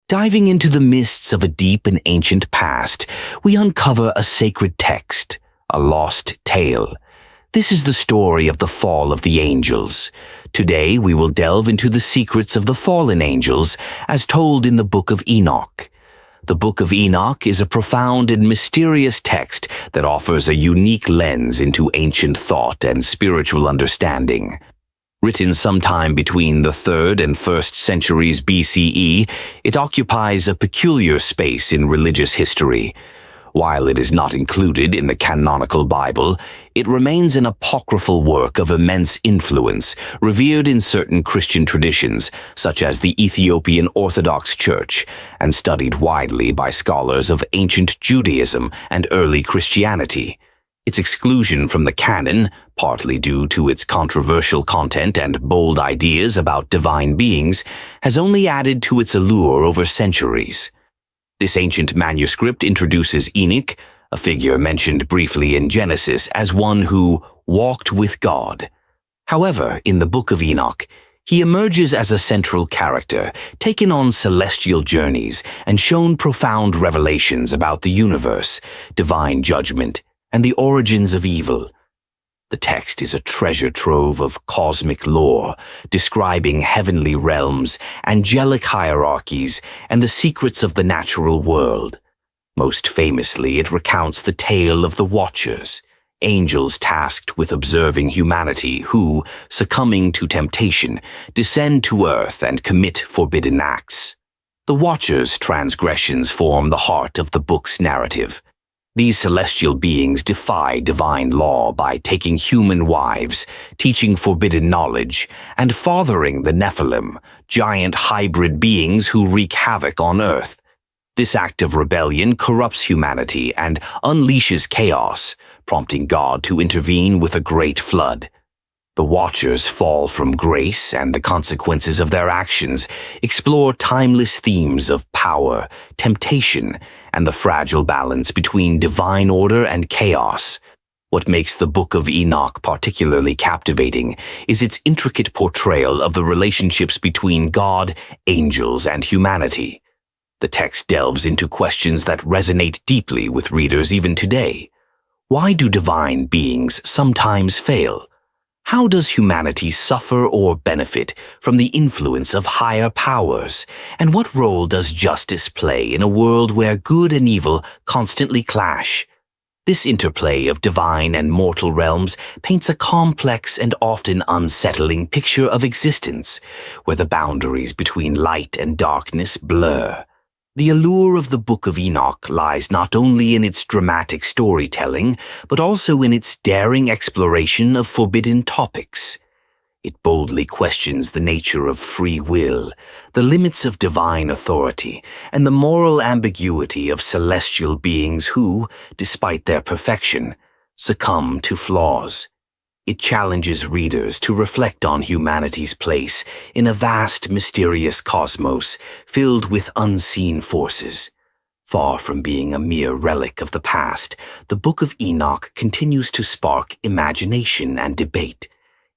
Diving into the mists of a deep and ancient past, we uncover a sacred text, a lost tale. This is the story of the fall of the angels. Today we will delve into the secrets of the fallen angels as told in the Book of Enoch. The Book of Enoch is a profound and mysterious text that offers a unique lens into ancient thought and spiritual understanding. Written sometime between the 3rd and 1st centuries BCE, it occupies a peculiar space in religious history. While it is not included in the canonical Bible, it remains an apocryphal work of immense influence, revered in certain Christian traditions, such as the Ethiopian Orthodox Church, and studied widely by scholars of ancient Judaism and early Christianity. Its exclusion from the canon, partly due to its controversial content and bold ideas about divine beings, has only added to its allure over centuries. This ancient manuscript introduces Enoch, a figure mentioned briefly in Genesis as one who walked with God. However, in the Book of Enoch, he emerges as a central character, taken on celestial journeys and shown profound revelations about the universe, divine judgment, and the origins of evil. The text is a treasure trove of cosmic lore, describing heavenly realms, angelic hierarchies, and the secrets of the natural world. Most famously, it recounts the tale of the Watchers, angels tasked with observing humanity who, succumbing to temptation, descend to earth and commit forbidden acts. The Watchers' transgressions form the heart of the book's narrative. These celestial beings defy divine law by taking human wives, teaching forbidden knowledge, and fathering the Nephilim, giant hybrid beings who wreak havoc on earth. This act of rebellion corrupts humanity and unleashes chaos, prompting God to intervene with a great flood. The Watchers' fall from grace and the consequences of their actions explore timeless themes of power, temptation, and the fragile balance between divine order and chaos. What makes the Book of Enoch particularly captivating is its intricate portrayal of the relationships between God, angels, and humanity. The text delves into questions that resonate deeply with readers even today. Why do divine beings sometimes fail? How does humanity suffer or benefit from the influence of higher powers? And what role does justice play in a world where good and evil constantly clash? This interplay of divine and mortal realms paints a complex and often unsettling picture of existence, where the boundaries between light and darkness blur. The allure of the Book of Enoch lies not only in its dramatic storytelling, but also in its daring exploration of forbidden topics. It boldly questions the nature of free will, the limits of divine authority, and the moral ambiguity of celestial beings who, despite their perfection, succumb to flaws. It challenges readers to reflect on humanity's place in a vast, mysterious cosmos filled with unseen forces. Far from being a mere relic of the past, the Book of Enoch continues to spark imagination and debate.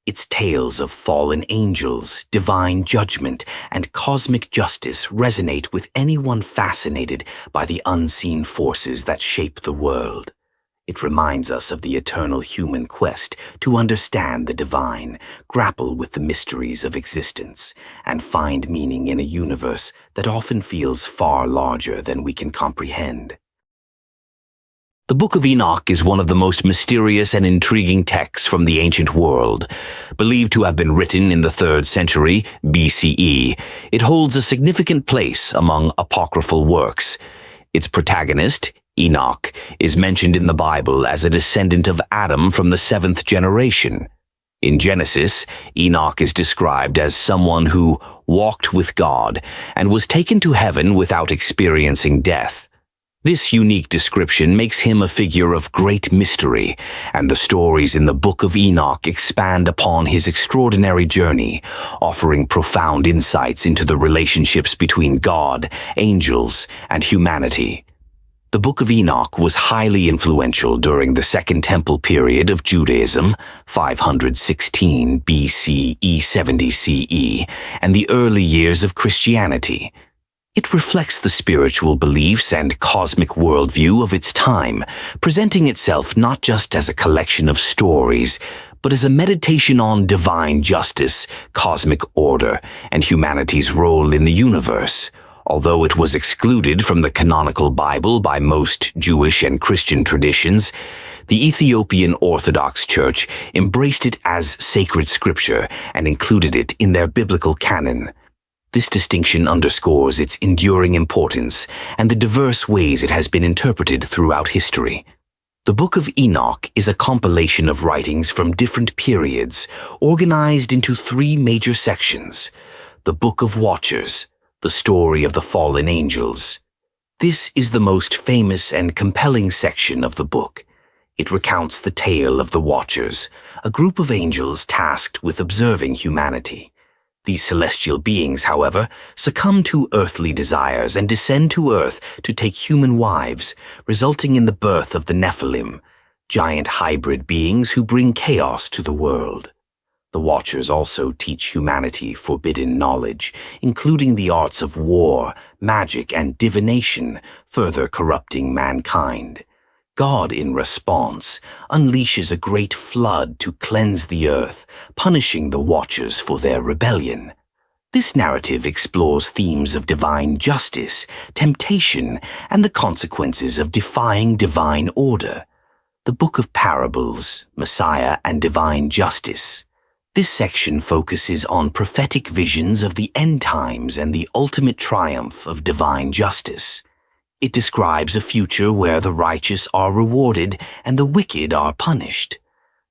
Its tales of fallen angels, divine judgment, and cosmic justice resonate with anyone fascinated by the unseen forces that shape the world. It reminds us of the eternal human quest to understand the divine, grapple with the mysteries of existence, and find meaning in a universe that often feels far larger than we can comprehend. The Book of Enoch is one of the most mysterious and intriguing texts from the ancient world. Believed to have been written in the 3rd century BCE, it holds a significant place among apocryphal works. Its protagonist, Enoch, is mentioned in the Bible as a descendant of Adam from the 7th generation. In Genesis, Enoch is described as someone who walked with God and was taken to heaven without experiencing death. This unique description makes him a figure of great mystery, and the stories in the Book of Enoch expand upon his extraordinary journey, offering profound insights into the relationships between God, angels, and humanity. The Book of Enoch was highly influential during the Second Temple period of Judaism, 516 BCE 70 CE, and the early years of Christianity. It reflects the spiritual beliefs and cosmic worldview of its time, presenting itself not just as a collection of stories, but as a meditation on divine justice, cosmic order, and humanity's role in the universe. Although it was excluded from the canonical Bible by most Jewish and Christian traditions, the Ethiopian Orthodox Church embraced it as sacred scripture and included it in their biblical canon. This distinction underscores its enduring importance and the diverse ways it has been interpreted throughout history. The Book of Enoch is a compilation of writings from different periods, organized into 3 major sections. The Book of Watchers, the story of the fallen angels. This is the most famous and compelling section of the book. It recounts the tale of the Watchers, a group of angels tasked with observing humanity. These celestial beings, however, succumb to earthly desires and descend to earth to take human wives, resulting in the birth of the Nephilim, giant hybrid beings who bring chaos to the world. The Watchers also teach humanity forbidden knowledge, including the arts of war, magic, and divination, further corrupting mankind. God, in response, unleashes a great flood to cleanse the earth, punishing the Watchers for their rebellion. This narrative explores themes of divine justice, temptation, and the consequences of defying divine order. The Book of Parables, Messiah and Divine Justice. This section focuses on prophetic visions of the end times and the ultimate triumph of divine justice. It describes a future where the righteous are rewarded and the wicked are punished.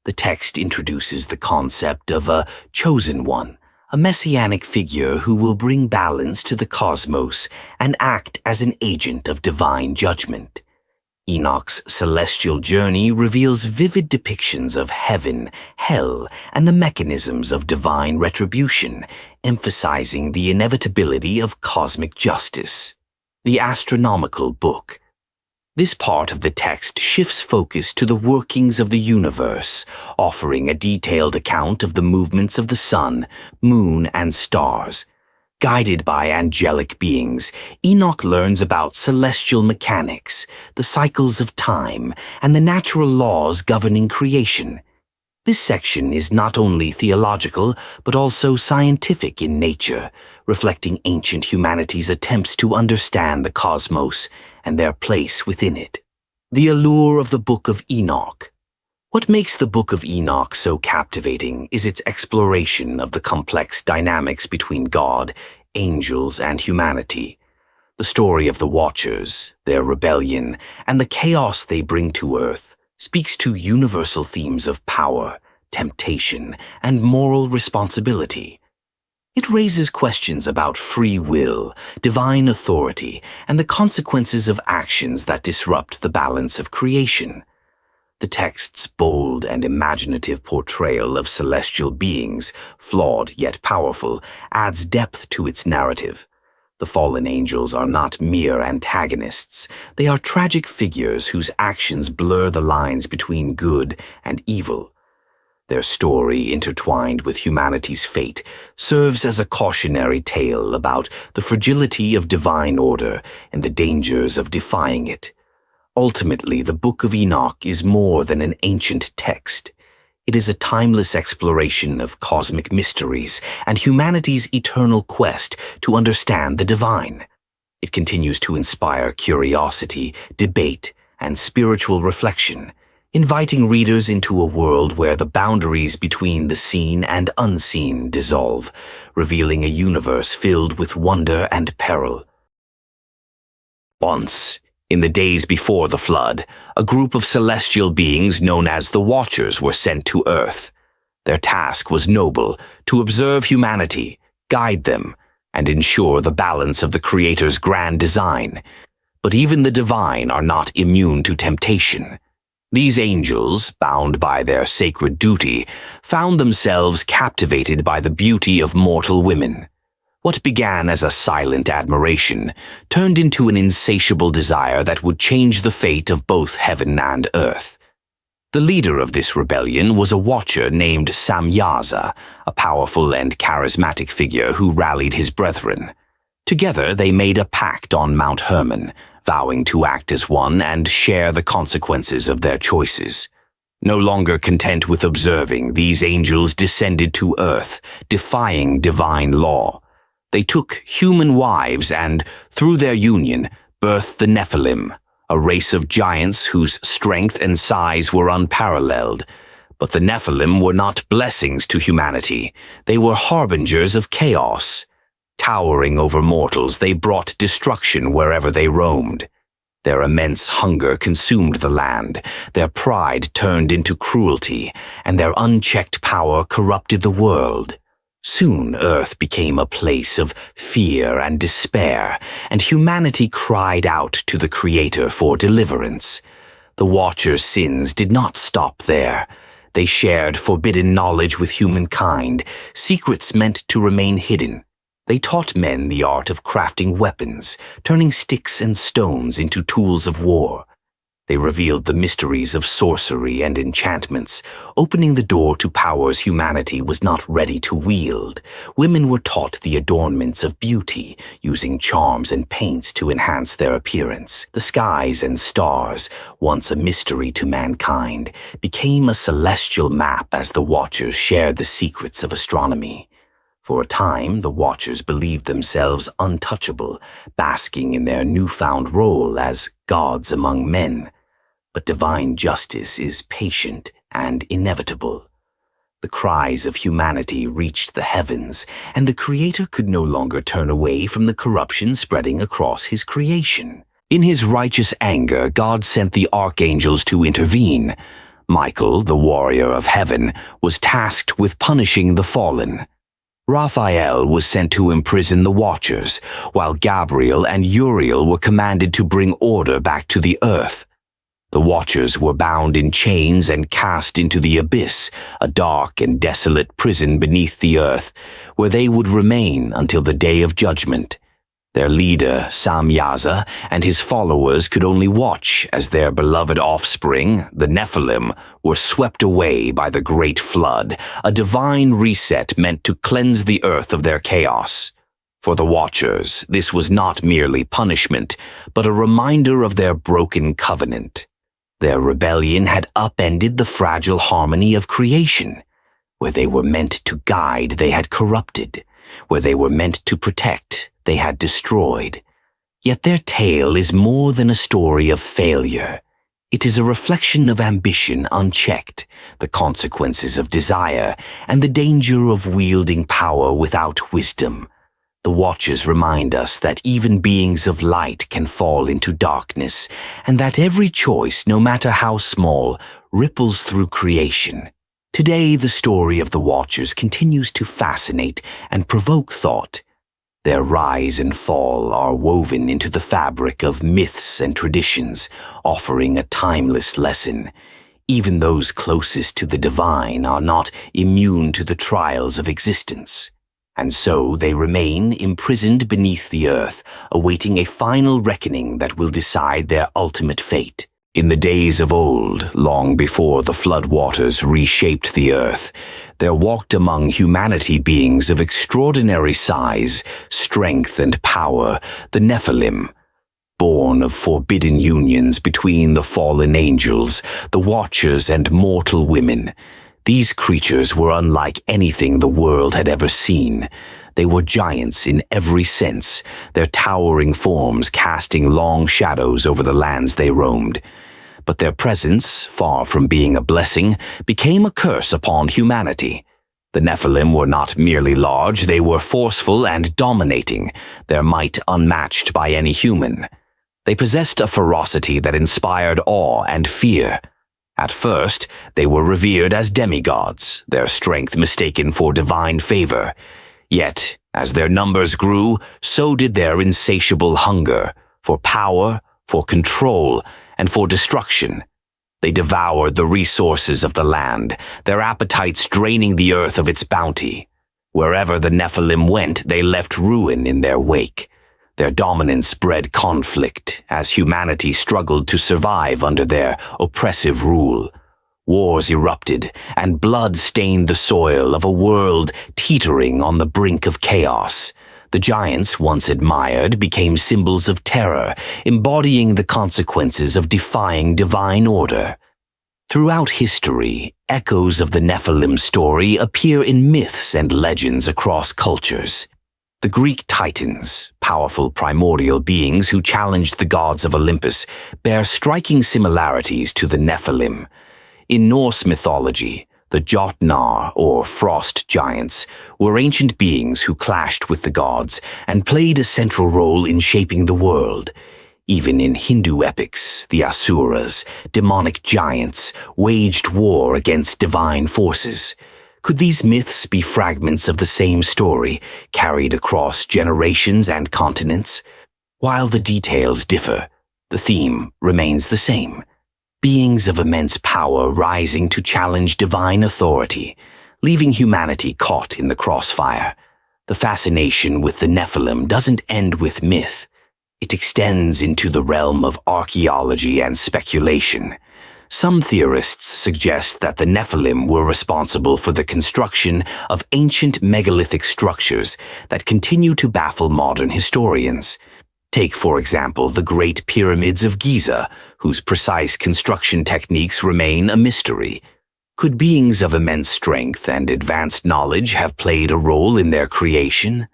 The text introduces the concept of a chosen one, a messianic figure who will bring balance to the cosmos and act as an agent of divine judgment. Enoch's celestial journey reveals vivid depictions of heaven, hell, and the mechanisms of divine retribution, emphasizing the inevitability of cosmic justice. The Astronomical Book. This part of the text shifts focus to the workings of the universe, offering a detailed account of the movements of the sun, moon, and stars. Guided by angelic beings, Enoch learns about celestial mechanics, the cycles of time, and the natural laws governing creation. This section is not only theological, but also scientific in nature, reflecting ancient humanity's attempts to understand the cosmos and their place within it. The allure of the Book of Enoch. What makes the Book of Enoch so captivating is its exploration of the complex dynamics between God, angels, and humanity. The story of the Watchers, their rebellion, and the chaos they bring to earth speaks to universal themes of power, temptation, and moral responsibility. It raises questions about free will, divine authority, and the consequences of actions that disrupt the balance of creation. The text's bold and imaginative portrayal of celestial beings, flawed yet powerful, adds depth to its narrative. The fallen angels are not mere antagonists. They are tragic figures whose actions blur the lines between good and evil. Their story, intertwined with humanity's fate, serves as a cautionary tale about the fragility of divine order and the dangers of defying it. Ultimately, the Book of Enoch is more than an ancient text. It is a timeless exploration of cosmic mysteries and humanity's eternal quest to understand the divine. It continues to inspire curiosity, debate, and spiritual reflection, inviting readers into a world where the boundaries between the seen and unseen dissolve, revealing a universe filled with wonder and peril. Once, in the days before the flood, a group of celestial beings known as the Watchers were sent to Earth. Their task was noble: to observe humanity, guide them, and ensure the balance of the Creator's grand design. But even the divine are not immune to temptation. These angels, bound by their sacred duty, found themselves captivated by the beauty of mortal women. What began as a silent admiration turned into an insatiable desire that would change the fate of both heaven and earth. The leader of this rebellion was a watcher named Samyaza, a powerful and charismatic figure who rallied his brethren. Together they made a pact on Mount Hermon, vowing to act as one and share the consequences of their choices. No longer content with observing, these angels descended to earth, defying divine law. They took human wives and, through their union, birthed the Nephilim, a race of giants whose strength and size were unparalleled. But the Nephilim were not blessings to humanity. They were harbingers of chaos. Towering over mortals, they brought destruction wherever they roamed. Their immense hunger consumed the land, their pride turned into cruelty, and their unchecked power corrupted the world. Soon earth became a place of fear and despair, and humanity cried out to the Creator for deliverance. The Watchers' sins did not stop there. They shared forbidden knowledge with humankind, secrets meant to remain hidden. They taught men the art of crafting weapons, turning sticks and stones into tools of war. They revealed the mysteries of sorcery and enchantments, opening the door to powers humanity was not ready to wield. Women were taught the adornments of beauty, using charms and paints to enhance their appearance. The skies and stars, once a mystery to mankind, became a celestial map as the Watchers shared the secrets of astronomy. For a time, the Watchers believed themselves untouchable, basking in their newfound role as gods among men. But divine justice is patient and inevitable. The cries of humanity reached the heavens, and the Creator could no longer turn away from the corruption spreading across his creation. In his righteous anger, God sent the archangels to intervene. Michael, the warrior of heaven, was tasked with punishing the fallen. Raphael was sent to imprison the Watchers, while Gabriel and Uriel were commanded to bring order back to the earth. The Watchers were bound in chains and cast into the abyss, a dark and desolate prison beneath the earth, where they would remain until the day of judgment. Their leader, Samyaza, and his followers could only watch as their beloved offspring, the Nephilim, were swept away by the great flood, a divine reset meant to cleanse the earth of their chaos. For the Watchers, this was not merely punishment, but a reminder of their broken covenant. Their rebellion had upended the fragile harmony of creation. Where they were meant to guide, they had corrupted. Where they were meant to protect, they had destroyed. Yet their tale is more than a story of failure. It is a reflection of ambition unchecked, the consequences of desire, and the danger of wielding power without wisdom. The Watchers remind us that even beings of light can fall into darkness, and that every choice, no matter how small, ripples through creation. Today, the story of the Watchers continues to fascinate and provoke thought. Their rise and fall are woven into the fabric of myths and traditions, offering a timeless lesson. Even those closest to the divine are not immune to the trials of existence. And so they remain imprisoned beneath the earth, awaiting a final reckoning that will decide their ultimate fate. In the days of old, long before the floodwaters reshaped the earth, there walked among humanity beings of extraordinary size, strength, and power, the Nephilim. Born of forbidden unions between the fallen angels, the Watchers, and mortal women, these creatures were unlike anything the world had ever seen. They were giants in every sense, their towering forms casting long shadows over the lands they roamed. But their presence, far from being a blessing, became a curse upon humanity. The Nephilim were not merely large, they were forceful and dominating, their might unmatched by any human. They possessed a ferocity that inspired awe and fear. At first, they were revered as demigods, their strength mistaken for divine favor. Yet, as their numbers grew, so did their insatiable hunger for power, for control, and for destruction. They devoured the resources of the land, their appetites draining the earth of its bounty. Wherever the Nephilim went, they left ruin in their wake. Their dominance bred conflict as humanity struggled to survive under their oppressive rule. Wars erupted, and blood stained the soil of a world teetering on the brink of chaos. The giants, once admired, became symbols of terror, embodying the consequences of defying divine order. Throughout history, echoes of the Nephilim story appear in myths and legends across cultures. The Greek Titans, powerful primordial beings who challenged the gods of Olympus, bear striking similarities to the Nephilim. In Norse mythology, the Jotnar, or frost giants, were ancient beings who clashed with the gods and played a central role in shaping the world. Even in Hindu epics, the Asuras, demonic giants, waged war against divine forces. Could these myths be fragments of the same story, carried across generations and continents? While the details differ, the theme remains the same. Beings of immense power rising to challenge divine authority, leaving humanity caught in the crossfire. The fascination with the Nephilim doesn't end with myth. It extends into the realm of archaeology and speculation. Some theorists suggest that the Nephilim were responsible for the construction of ancient megalithic structures that continue to baffle modern historians. Take, for example, the Great Pyramids of Giza, whose precise construction techniques remain a mystery. Could beings of immense strength and advanced knowledge have played a role in their creation?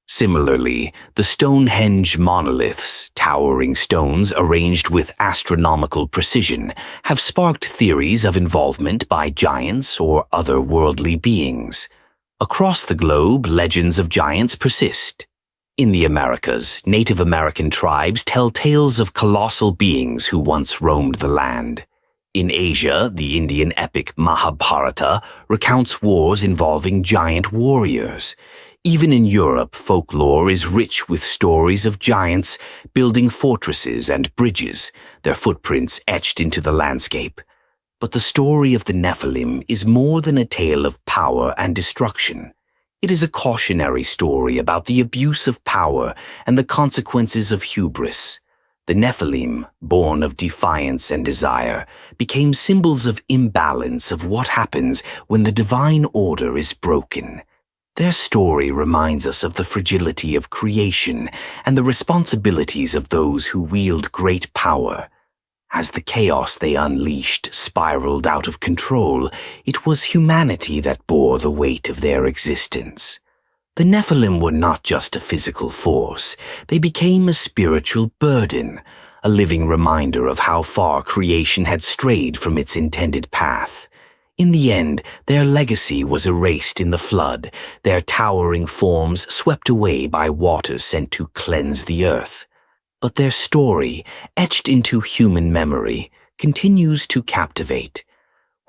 Similarly, the Stonehenge monoliths, towering stones arranged with astronomical precision, have sparked theories of involvement by giants or otherworldly beings. Across the globe, legends of giants persist. In the Americas, Native American tribes tell tales of colossal beings who once roamed the land. In Asia, the Indian epic Mahabharata recounts wars involving giant warriors. Even in Europe, folklore is rich with stories of giants building fortresses and bridges, their footprints etched into the landscape. But the story of the Nephilim is more than a tale of power and destruction. It is a cautionary story about the abuse of power and the consequences of hubris. The Nephilim, born of defiance and desire, became symbols of imbalance of what happens when the divine order is broken. Their story reminds us of the fragility of creation and the responsibilities of those who wield great power. As the chaos they unleashed spiraled out of control, it was humanity that bore the weight of their existence. The Nephilim were not just a physical force, they became a spiritual burden, a living reminder of how far creation had strayed from its intended path. In the end, their legacy was erased in the flood, their towering forms swept away by waters sent to cleanse the earth. But their story, etched into human memory, continues to captivate.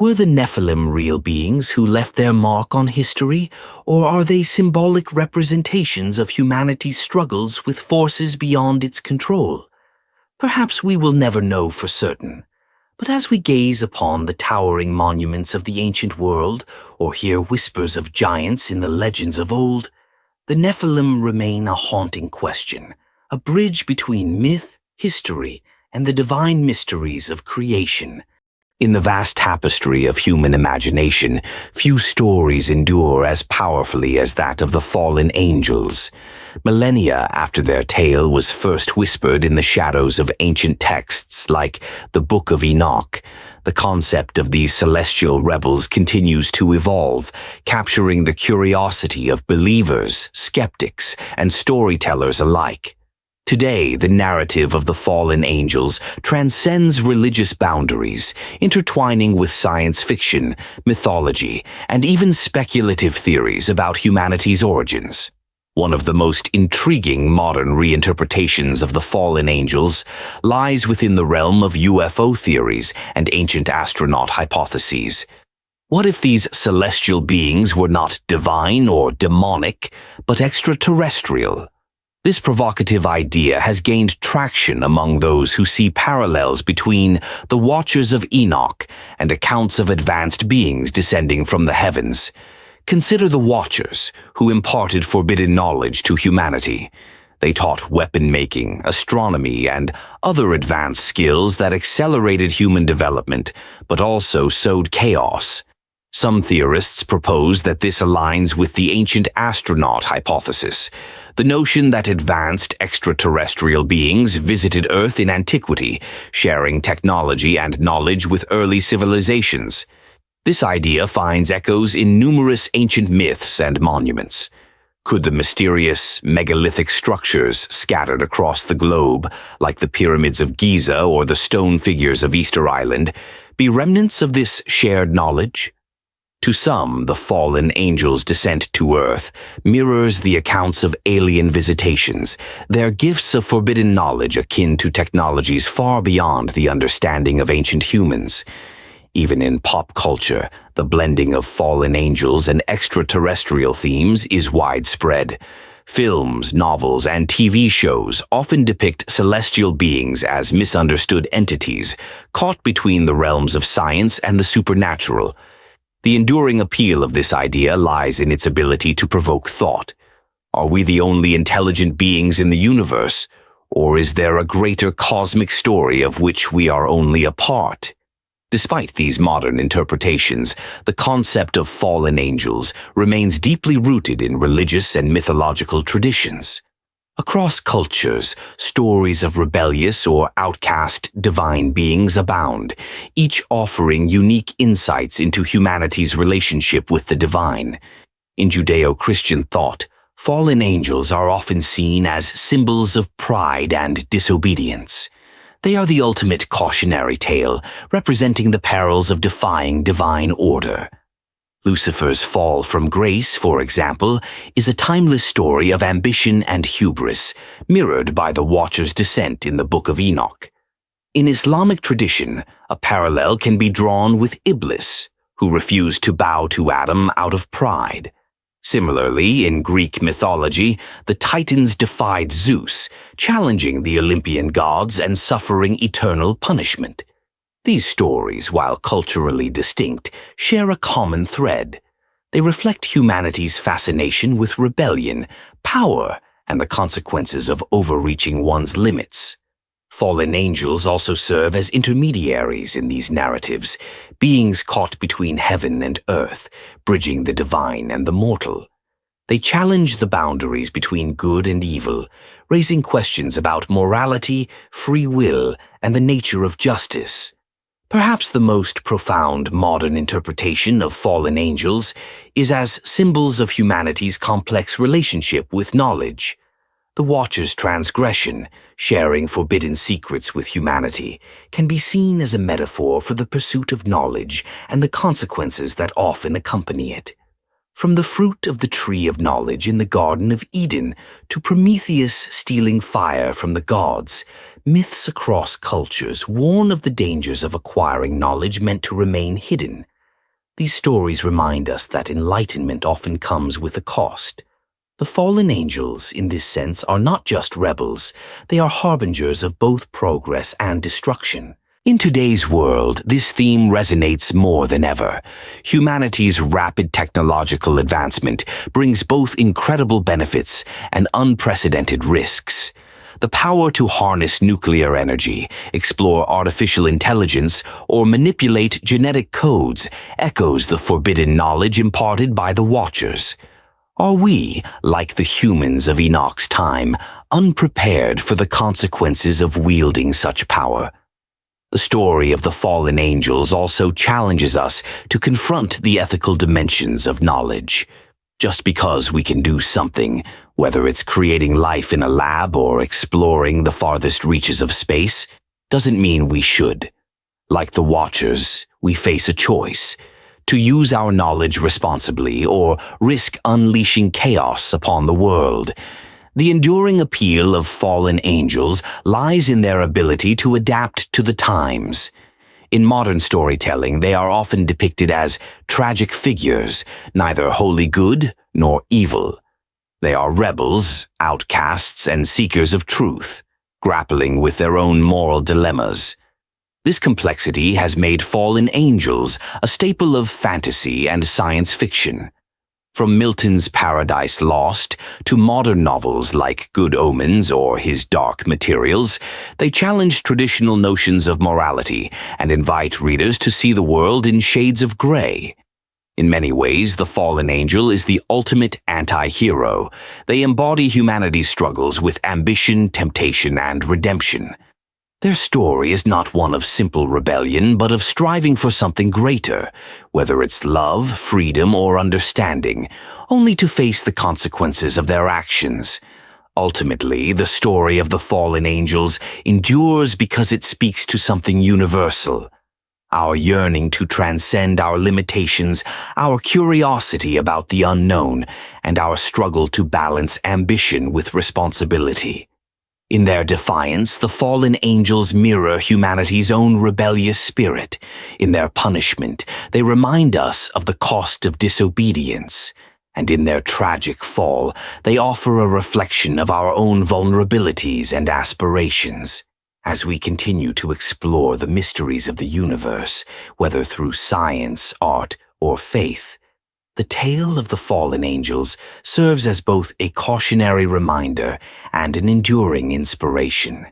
Were the Nephilim real beings who left their mark on history, or are they symbolic representations of humanity's struggles with forces beyond its control? Perhaps we will never know for certain. But as we gaze upon the towering monuments of the ancient world, or hear whispers of giants in the legends of old, the Nephilim remain a haunting question, a bridge between myth, history, and the divine mysteries of creation. In the vast tapestry of human imagination, few stories endure as powerfully as that of the fallen angels. Millennia after their tale was first whispered in the shadows of ancient texts like the Book of Enoch, the concept of these celestial rebels continues to evolve, capturing the curiosity of believers, skeptics, and storytellers alike. Today, the narrative of the fallen angels transcends religious boundaries, intertwining with science fiction, mythology, and even speculative theories about humanity's origins. One of the most intriguing modern reinterpretations of the fallen angels lies within the realm of UFO theories and ancient astronaut hypotheses. What if these celestial beings were not divine or demonic, but extraterrestrial? This provocative idea has gained traction among those who see parallels between the Watchers of Enoch and accounts of advanced beings descending from the heavens. Consider the Watchers, who imparted forbidden knowledge to humanity. They taught weapon-making, astronomy, and other advanced skills that accelerated human development, but also sowed chaos. Some theorists propose that this aligns with the ancient astronaut hypothesis, The notion that advanced extraterrestrial beings visited Earth in antiquity, sharing technology and knowledge with early civilizations. This idea finds echoes in numerous ancient myths and monuments. Could the mysterious megalithic structures scattered across the globe, like the pyramids of Giza or the stone figures of Easter Island, be remnants of this shared knowledge? To some, the fallen angels' descent to Earth mirrors the accounts of alien visitations, their gifts of forbidden knowledge akin to technologies far beyond the understanding of ancient humans. Even in pop culture, the blending of fallen angels and extraterrestrial themes is widespread. Films, novels, and TV shows often depict celestial beings as misunderstood entities, caught between the realms of science and the supernatural. The enduring appeal of this idea lies in its ability to provoke thought. Are we the only intelligent beings in the universe, or is there a greater cosmic story of which we are only a part? Despite these modern interpretations, the concept of fallen angels remains deeply rooted in religious and mythological traditions. Across cultures, stories of rebellious or outcast divine beings abound, each offering unique insights into humanity's relationship with the divine. In Judeo-Christian thought, fallen angels are often seen as symbols of pride and disobedience. They are the ultimate cautionary tale, representing the perils of defying divine order. Lucifer's fall from grace, for example, is a timeless story of ambition and hubris, mirrored by the Watcher's descent in the Book of Enoch. In Islamic tradition, a parallel can be drawn with Iblis, who refused to bow to Adam out of pride. Similarly, in Greek mythology, the Titans defied Zeus, challenging the Olympian gods and suffering eternal punishment. These stories, while culturally distinct, share a common thread. They reflect humanity's fascination with rebellion, power, and the consequences of overreaching one's limits. Fallen angels also serve as intermediaries in these narratives, beings caught between heaven and earth, bridging the divine and the mortal. They challenge the boundaries between good and evil, raising questions about morality, free will, and the nature of justice. Perhaps the most profound modern interpretation of fallen angels is as symbols of humanity's complex relationship with knowledge. The Watcher's transgression, sharing forbidden secrets with humanity, can be seen as a metaphor for the pursuit of knowledge and the consequences that often accompany it. From the fruit of the tree of knowledge in the Garden of Eden to Prometheus stealing fire from the gods, myths across cultures warn of the dangers of acquiring knowledge meant to remain hidden. These stories remind us that enlightenment often comes with a cost. The fallen angels, in this sense, are not just rebels, they are harbingers of both progress and destruction. In today's world, this theme resonates more than ever. Humanity's rapid technological advancement brings both incredible benefits and unprecedented risks. The power to harness nuclear energy, explore artificial intelligence, or manipulate genetic codes echoes the forbidden knowledge imparted by the Watchers. Are we, like the humans of Enoch's time, unprepared for the consequences of wielding such power? The story of the fallen angels also challenges us to confront the ethical dimensions of knowledge. Just because we can do something, whether it's creating life in a lab or exploring the farthest reaches of space, doesn't mean we should. Like the Watchers, we face a choice: to use our knowledge responsibly or risk unleashing chaos upon the world. The enduring appeal of fallen angels lies in their ability to adapt to the times. In modern storytelling, they are often depicted as tragic figures, neither wholly good nor evil. They are rebels, outcasts, and seekers of truth, grappling with their own moral dilemmas. This complexity has made fallen angels a staple of fantasy and science fiction. From Milton's Paradise Lost to modern novels like Good Omens or His Dark Materials, they challenge traditional notions of morality and invite readers to see the world in shades of gray. In many ways, the fallen angel is the ultimate anti-hero. They embody humanity's struggles with ambition, temptation, and redemption. Their story is not one of simple rebellion, but of striving for something greater, whether it's love, freedom, or understanding, only to face the consequences of their actions. Ultimately, the story of the fallen angels endures because it speaks to something universal. Our yearning to transcend our limitations, our curiosity about the unknown, and our struggle to balance ambition with responsibility. In their defiance, the fallen angels mirror humanity's own rebellious spirit. In their punishment, they remind us of the cost of disobedience. And in their tragic fall, they offer a reflection of our own vulnerabilities and aspirations. As we continue to explore the mysteries of the universe, whether through science, art, or faith, the tale of the fallen angels serves as both a cautionary reminder and an enduring inspiration.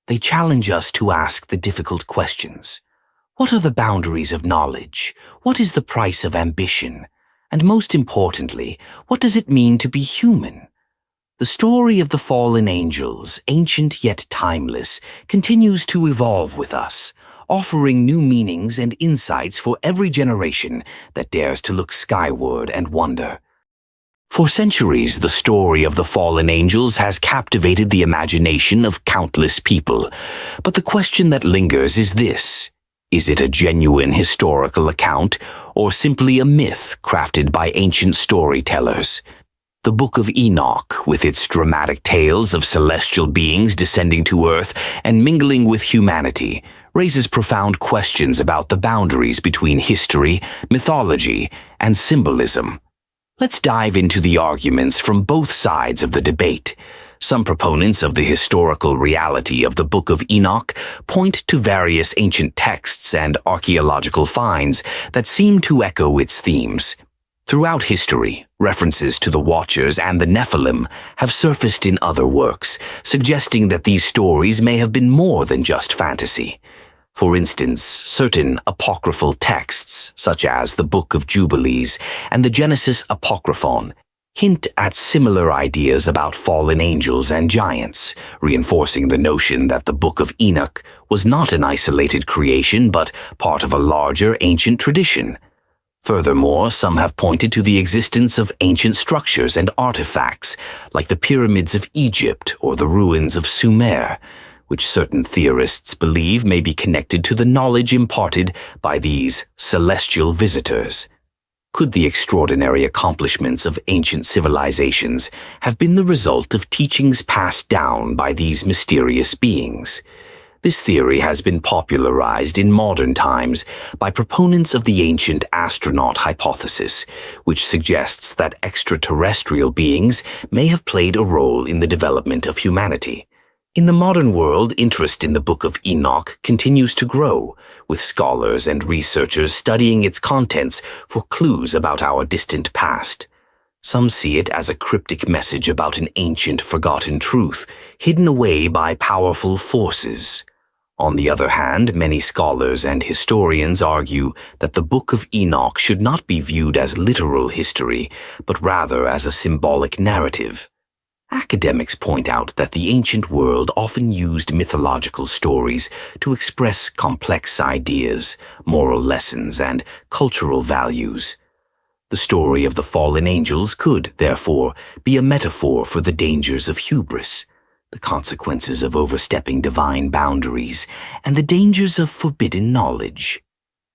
They challenge us to ask the difficult questions. What are the boundaries of knowledge? What is the price of ambition? And most importantly, what does it mean to be human? The story of the fallen angels, ancient yet timeless, continues to evolve with us, offering new meanings and insights for every generation that dares to look skyward and wonder. For centuries, the story of the fallen angels has captivated the imagination of countless people. But the question that lingers is this: is it a genuine historical account, or simply a myth crafted by ancient storytellers? The Book of Enoch, with its dramatic tales of celestial beings descending to earth and mingling with humanity, raises profound questions about the boundaries between history, mythology, and symbolism. Let's dive into the arguments from both sides of the debate. Some proponents of the historical reality of the Book of Enoch point to various ancient texts and archaeological finds that seem to echo its themes. Throughout history, references to the Watchers and the Nephilim have surfaced in other works, suggesting that these stories may have been more than just fantasy. For instance, certain apocryphal texts, such as the Book of Jubilees and the Genesis Apocryphon, hint at similar ideas about fallen angels and giants, reinforcing the notion that the Book of Enoch was not an isolated creation but part of a larger ancient tradition. Furthermore, some have pointed to the existence of ancient structures and artifacts, like the pyramids of Egypt or the ruins of Sumer, which certain theorists believe may be connected to the knowledge imparted by these celestial visitors. Could the extraordinary accomplishments of ancient civilizations have been the result of teachings passed down by these mysterious beings? This theory has been popularized in modern times by proponents of the ancient astronaut hypothesis, which suggests that extraterrestrial beings may have played a role in the development of humanity. In the modern world, interest in the Book of Enoch continues to grow, with scholars and researchers studying its contents for clues about our distant past. Some see it as a cryptic message about an ancient, forgotten truth, hidden away by powerful forces. On the other hand, many scholars and historians argue that the Book of Enoch should not be viewed as literal history, but rather as a symbolic narrative. Academics point out that the ancient world often used mythological stories to express complex ideas, moral lessons, and cultural values. The story of the fallen angels could, therefore, be a metaphor for the dangers of hubris, the consequences of overstepping divine boundaries, and the dangers of forbidden knowledge.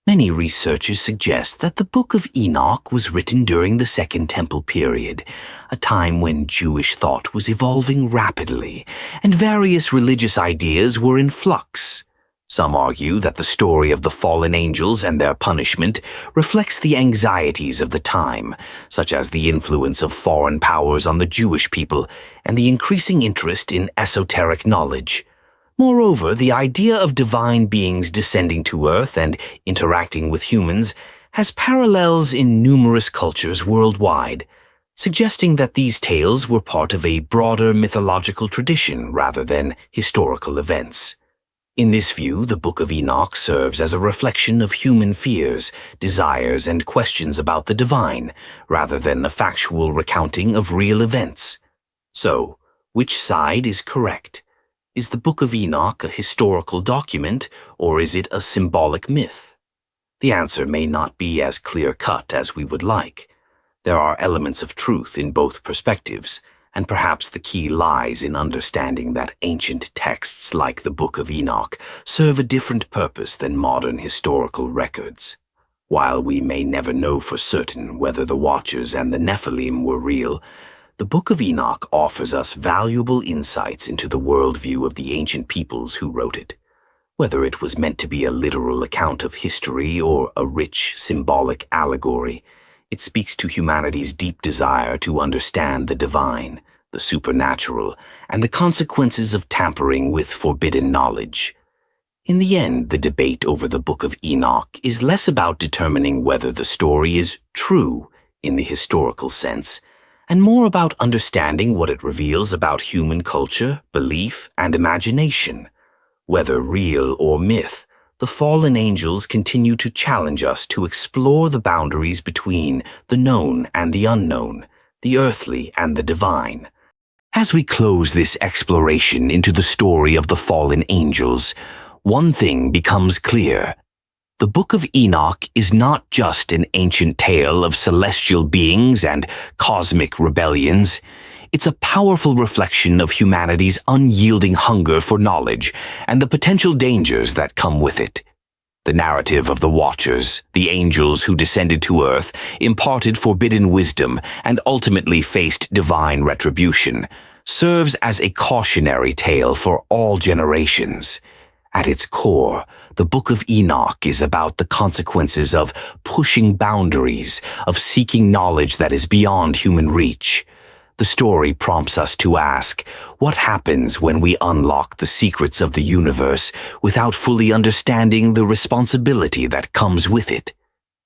Many researchers suggest that the Book of Enoch was written during the Second Temple period, a time when Jewish thought was evolving rapidly, and various religious ideas were in flux. Some argue that the story of the fallen angels and their punishment reflects the anxieties of the time, such as the influence of foreign powers on the Jewish people and the increasing interest in esoteric knowledge. Moreover, the idea of divine beings descending to earth and interacting with humans has parallels in numerous cultures worldwide, suggesting that these tales were part of a broader mythological tradition rather than historical events. In this view, the Book of Enoch serves as a reflection of human fears, desires, and questions about the divine, rather than a factual recounting of real events. So, which side is correct? Is the Book of Enoch a historical document, or is it a symbolic myth? The answer may not be as clear-cut as we would like. There are elements of truth in both perspectives, and perhaps the key lies in understanding that ancient texts like the Book of Enoch serve a different purpose than modern historical records. While we may never know for certain whether the Watchers and the Nephilim were real, the Book of Enoch offers us valuable insights into the worldview of the ancient peoples who wrote it. Whether it was meant to be a literal account of history or a rich, symbolic allegory, it speaks to humanity's deep desire to understand the divine, the supernatural, and the consequences of tampering with forbidden knowledge. In the end, the debate over the Book of Enoch is less about determining whether the story is true in the historical sense, and more about understanding what it reveals about human culture, belief, and imagination. Whether real or myth, the fallen angels continue to challenge us to explore the boundaries between the known and the unknown, the earthly and the divine. As we close this exploration into the story of the fallen angels, one thing becomes clear. The Book of Enoch is not just an ancient tale of celestial beings and cosmic rebellions. It's a powerful reflection of humanity's unyielding hunger for knowledge and the potential dangers that come with it. The narrative of the Watchers, the angels who descended to earth, imparted forbidden wisdom, and ultimately faced divine retribution, serves as a cautionary tale for all generations. At its core, the Book of Enoch is about the consequences of pushing boundaries, of seeking knowledge that is beyond human reach. The story prompts us to ask, what happens when we unlock the secrets of the universe without fully understanding the responsibility that comes with it?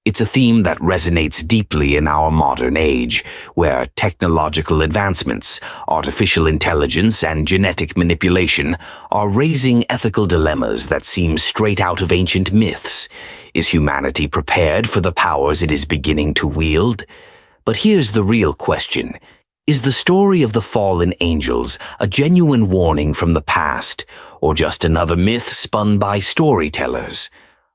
It's a theme that resonates deeply in our modern age, where technological advancements, artificial intelligence, and genetic manipulation are raising ethical dilemmas that seem straight out of ancient myths. Is humanity prepared for the powers it is beginning to wield? But here's the real question. Is the story of the fallen angels a genuine warning from the past, or just another myth spun by storytellers?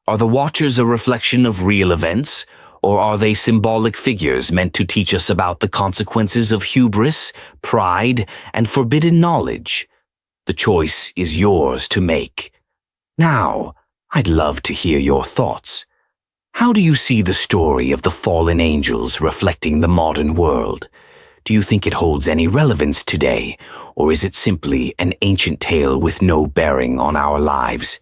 Are the Watchers a reflection of real events, or are they symbolic figures meant to teach us about the consequences of hubris, pride, and forbidden knowledge? The choice is yours to make. Now, I'd love to hear your thoughts. How do you see the story of the fallen angels reflecting the modern world? Do you think it holds any relevance today, or is it simply an ancient tale with no bearing on our lives?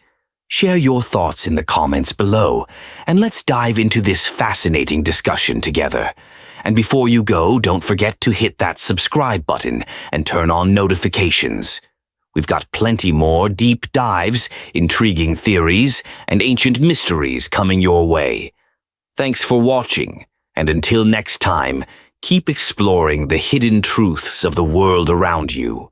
Share your thoughts in the comments below, and let's dive into this fascinating discussion together. And before you go, don't forget to hit that subscribe button and turn on notifications. We've got plenty more deep dives, intriguing theories, and ancient mysteries coming your way. Thanks for watching, and until next time, keep exploring the hidden truths of the world around you.